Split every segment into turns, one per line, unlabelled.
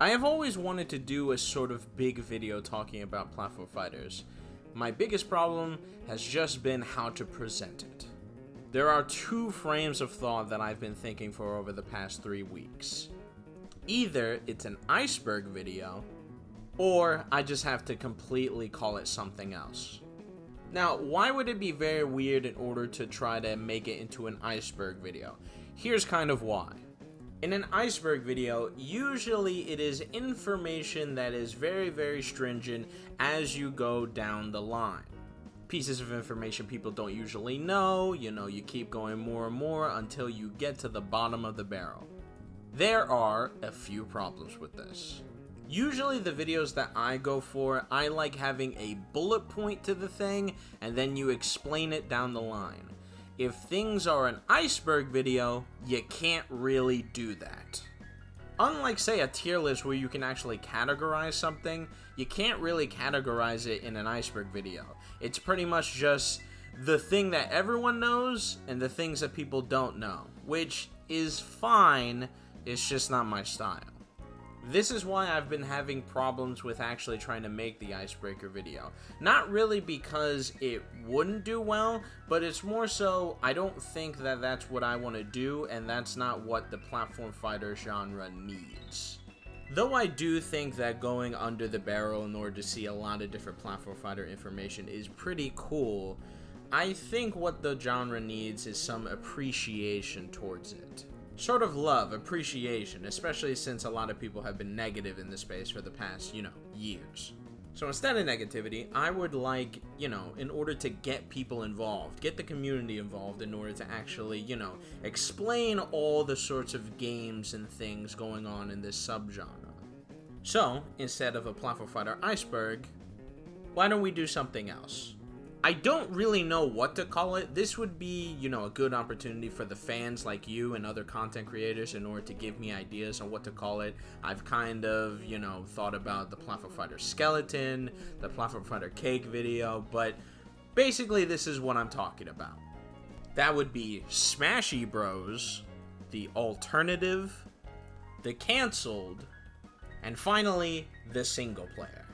I have always wanted to do a sort of big video talking about platform fighters. My biggest problem has just been how to present it. There are two frames of thought that I've been thinking for over the past 3 weeks. Either it's an Iceburg video, or I just have to completely call it something else. Now, why would it be very weird in order to try to make it into an Iceburg video? Here's kind of why. In an Iceburg video, usually it is information that is very stringent as you go down the line. Pieces of information people don't usually know, you keep going more and more until you get to the bottom of the barrel. There are a few problems with this. Usually the videos that I go for, I like having a bullet point to the thing, and then you explain it down the line. If things are an Iceburg video, you can't really do that. Unlike, say, a tier list where you can actually categorize something, you can't really categorize it in an Iceburg video. It's pretty much just the thing that everyone knows and the things that people don't know, which is fine, it's just not my style. This is why I've been having problems with actually trying to make the Icebreaker video. Not really because it wouldn't do well, but it's more so I don't think that that's what I want to do, and that's not what the platform fighter genre needs. Though I do think that going under the barrel in order to see a lot of different platform fighter information is pretty cool, I think what the genre needs is some appreciation towards it. Sort of love, appreciation, especially since a lot of people have been negative in this space for the past, years. So instead of negativity, I would like, in order to get people involved, get the community involved in order to actually, explain all the sorts of games and things going on in this subgenre. So, instead of a platform fighter Iceburg, why don't we do something else? I don't really know what to call it. This would be, a good opportunity for the fans like you and other content creators in order to give me ideas on what to call it. I've kind of, thought about the Platform Fighter Skeleton, the Platform Fighter Cake video, but basically this is what I'm talking about. That would be Smashy Bros, the Alternative, the Cancelled, and finally, the Single Player.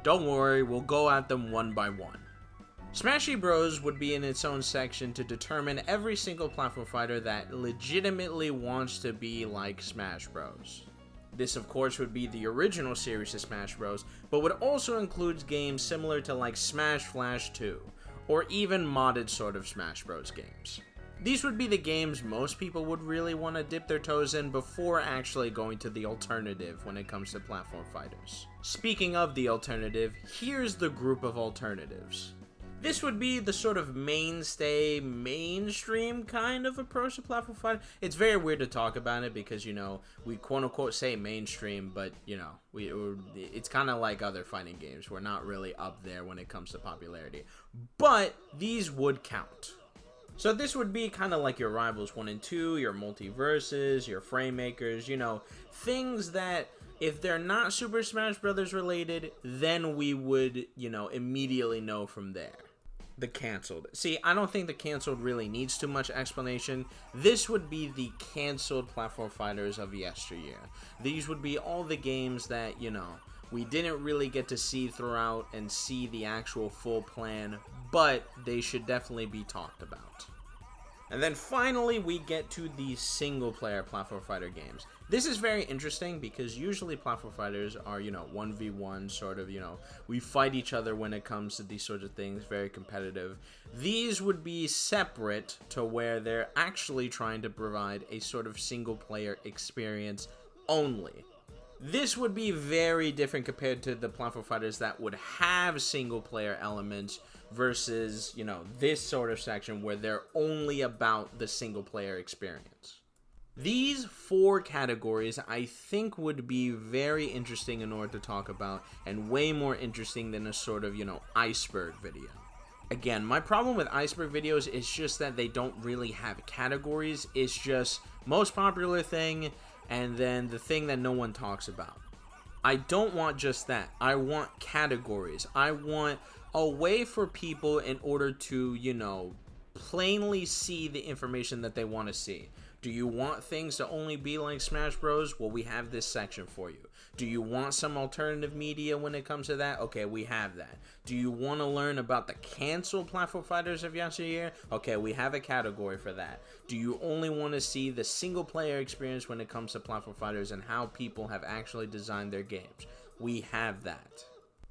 Don't worry, we'll go at them one by one. Smashy Bros would be in its own section to determine every single platform fighter that legitimately wants to be like Smash Bros. This of course would be the original series of Smash Bros, but would also include games similar to like Smash Flash 2, or even modded sort of Smash Bros games. These would be the games most people would really want to dip their toes in before actually going to the alternative when it comes to platform fighters. Speaking of the alternative, here's the group of alternatives. This would be the sort of mainstay, mainstream kind of approach to platform fighting. It's very weird to talk about it because, we quote-unquote say mainstream, but, it's kind of like other fighting games. We're not really up there when it comes to popularity. But these would count. So this would be kind of like your Rivals 1 and 2, your Multiverses, your Frame Makers, things that if they're not Super Smash Bros. Related, then we would, immediately know from there. The Cancelled. See, I don't think the Cancelled really needs too much explanation. This would be the cancelled platform fighters of yesteryear. These would be all the games that, we didn't really get to see throughout and see the actual full plan, but they should definitely be talked about. And then finally, we get to the single-player platform fighter games. This is very interesting because usually platform fighters are, 1v1, sort of, we fight each other when it comes to these sorts of things, very competitive. These would be separate to where they're actually trying to provide a sort of single-player experience only. This would be very different compared to the platform fighters that would have single-player elements versus, this sort of section where they're only about the single-player experience. These 4 categories I think would be very interesting in order to talk about and way more interesting than a sort of, Iceburg video. Again, my problem with Iceburg videos is just that they don't really have categories. It's just most popular thing and then the thing that no one talks about. I don't want just that. I want categories. I want a way for people in order to, plainly see the information that they want to see. Do you want things to only be like Smash Bros? Well, we have this section for you. Do you want some alternative media when it comes to that? Okay, we have that. Do you want to learn about the canceled platform fighters of yesteryear? Okay, we have a category for that. Do you only want to see the single player experience when it comes to platform fighters and how people have actually designed their games? We have that.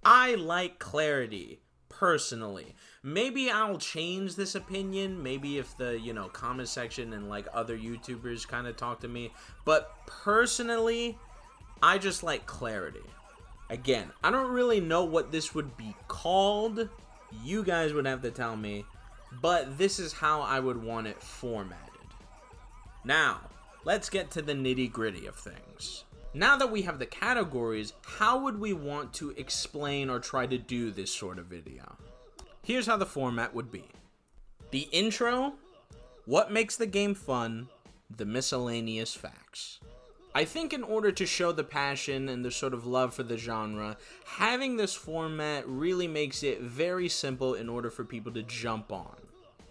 I like clarity. Personally, maybe I'll change this opinion, maybe if the, comment section and like other YouTubers kind of talk to me, but personally, I just like clarity. Again, I don't really know what this would be called, you guys would have to tell me, but this is how I would want it formatted. Now, let's get to the nitty-gritty of things. Now that we have the categories, how would we want to explain or try to do this sort of video? Here's how the format would be. The intro, what makes the game fun, the miscellaneous facts. I think in order to show the passion and the sort of love for the genre, having this format really makes it very simple in order for people to jump on.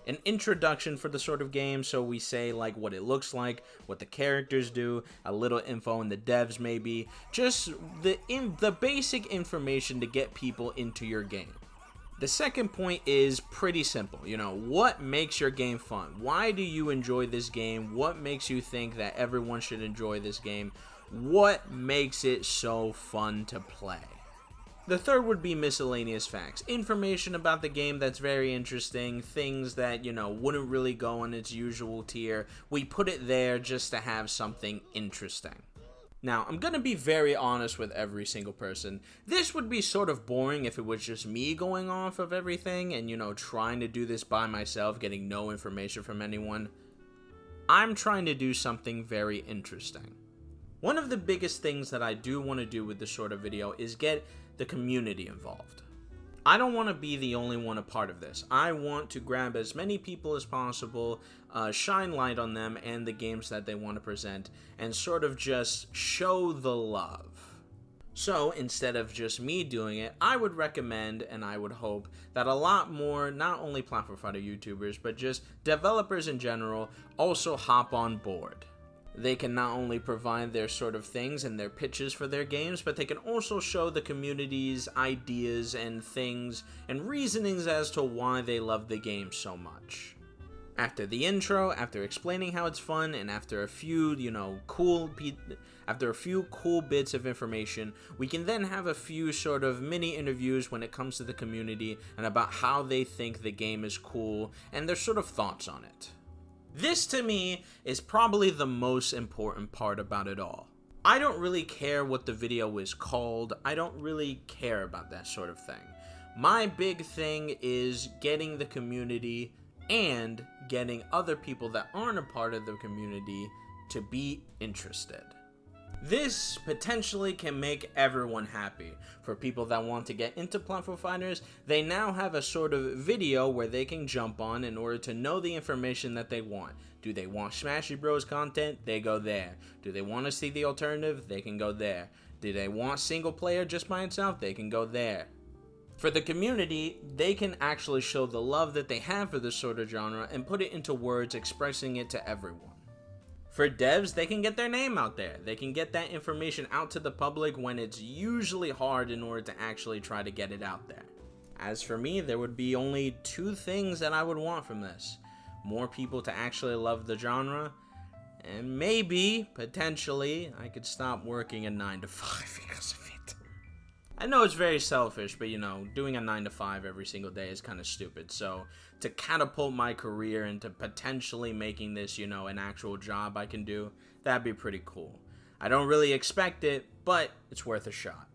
An introduction for the sort of game, so we say like what it looks like, what the characters do, a little info on the devs maybe, just the basic information to get people into your game. The second point is pretty simple, what makes your game fun? Why do you enjoy this game? What makes you think that everyone should enjoy this game? What makes it so fun to play? The third would be miscellaneous facts. Information about the game that's very interesting, things that, wouldn't really go on its usual tier. We put it there just to have something interesting. Now, I'm gonna be very honest with every single person. This would be sort of boring if it was just me going off of everything and, trying to do this by myself, getting no information from anyone. I'm trying to do something very interesting. One of the biggest things that I do want to do with this sort of video is get the community involved. I don't want to be the only one a part of this. I want to grab as many people as possible, shine light on them and the games that they want to present, and sort of just show the love. So instead of just me doing it, I would recommend and I would hope that a lot more, not only platform fighter YouTubers, but just developers in general, also hop on board. They can not only provide their sort of things and their pitches for their games, but they can also show the community's ideas and things and reasonings as to why they love the game so much. After the intro, after explaining how it's fun, and after a few, cool bits of information, we can then have a few sort of mini interviews when it comes to the community and about how they think the game is cool and their sort of thoughts on it. This, to me, is probably the most important part about it all. I don't really care what the video is called. I don't really care about that sort of thing. My big thing is getting the community and getting other people that aren't a part of the community to be interested. This potentially can make everyone happy. For people that want to get into platform fighters, they now have a sort of video where they can jump on in order to know the information that they want. Do they want Smashy Bros content? They go there. Do they want to see the alternative? They can go there. Do they want single player just by itself? They can go there. For the community, they can actually show the love that they have for this sort of genre and put it into words expressing it to everyone. For devs, they can get their name out there. They can get that information out to the public when it's usually hard in order to actually try to get it out there. As for me, there would be only two things that I would want from this. More people to actually love the genre, and maybe, potentially, I could stop working a 9 to 5 because of it. I know it's very selfish, but doing a 9 to 5 every single day is kind of stupid. So to catapult my career into potentially making this, an actual job I can do, that'd be pretty cool. I don't really expect it, but it's worth a shot.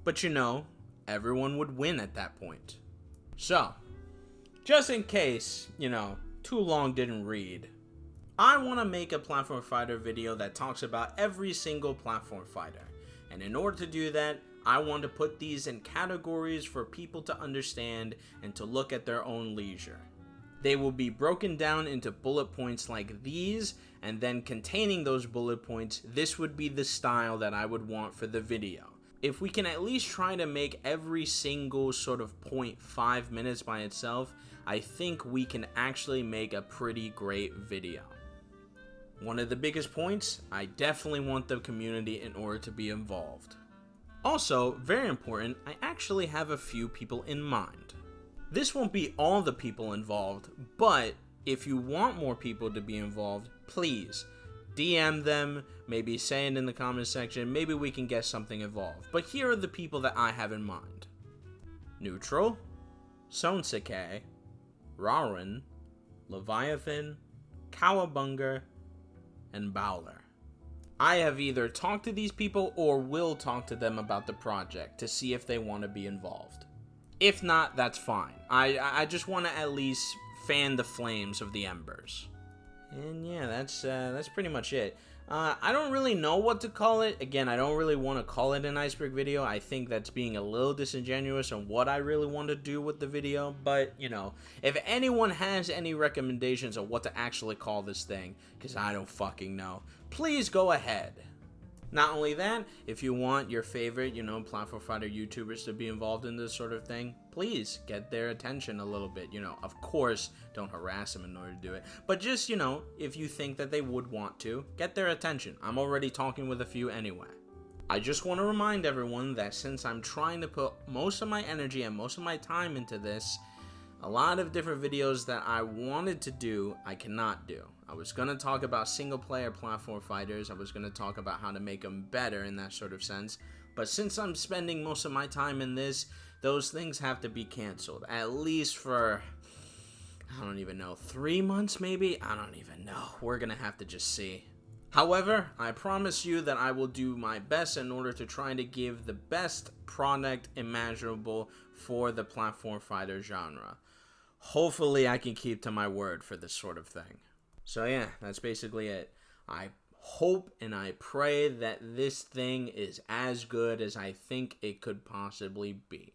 But everyone would win at that point. So, just in case, too long didn't read, I want to make a platform fighter video that talks about every single platform fighter. And in order to do that, I want to put these in categories for people to understand and to look at their own leisure. They will be broken down into bullet points like these, and then containing those bullet points, this would be the style that I would want for the video. If we can at least try to make every single sort of point 5 minutes by itself, I think we can actually make a pretty great video. One of the biggest points, I definitely want the community in order to be involved. Also, very important, I actually have a few people in mind. This won't be all the people involved, but if you want more people to be involved, please DM them, maybe say it in the comment section, maybe we can get something involved. But here are the people that I have in mind. Neutral, Sonsuke, Rarin, Leviathan, Cowabunga, and Bowler. I have either talked to these people or will talk to them about the project to see if they want to be involved. If not, that's fine. I just want to at least fan the flames of the embers. And yeah, that's pretty much it. I don't really know what to call it. Again, I don't really want to call it an Iceburg video. I think that's being a little disingenuous on what I really want to do with the video. But, you know, if anyone has any recommendations on what to actually call this thing, because I don't fucking know, please go ahead. Not only that, if you want your favorite, you know, platform fighter YouTubers to be involved in this sort of thing, please get their attention a little bit. You know, of course, don't harass them in order to do it. But just, you know, if you think that they would want to, get their attention. I'm already talking with a few anyway. I just want to remind everyone that since I'm trying to put most of my energy and most of my time into this, a lot of different videos that I wanted to do, I cannot do. I was going to talk about single-player platform fighters. I was going to talk about how to make them better in that sort of sense. But since I'm spending most of my time in this, those things have to be canceled. At least for, I don't even know, 3 months maybe? I don't even know. We're going to have to just see. However, I promise you that I will do my best in order to try to give the best product imaginable for the platform fighter genre. Hopefully I can keep to my word for this sort of thing. So yeah, that's basically it. I hope and I pray that this thing is as good as I think it could possibly be.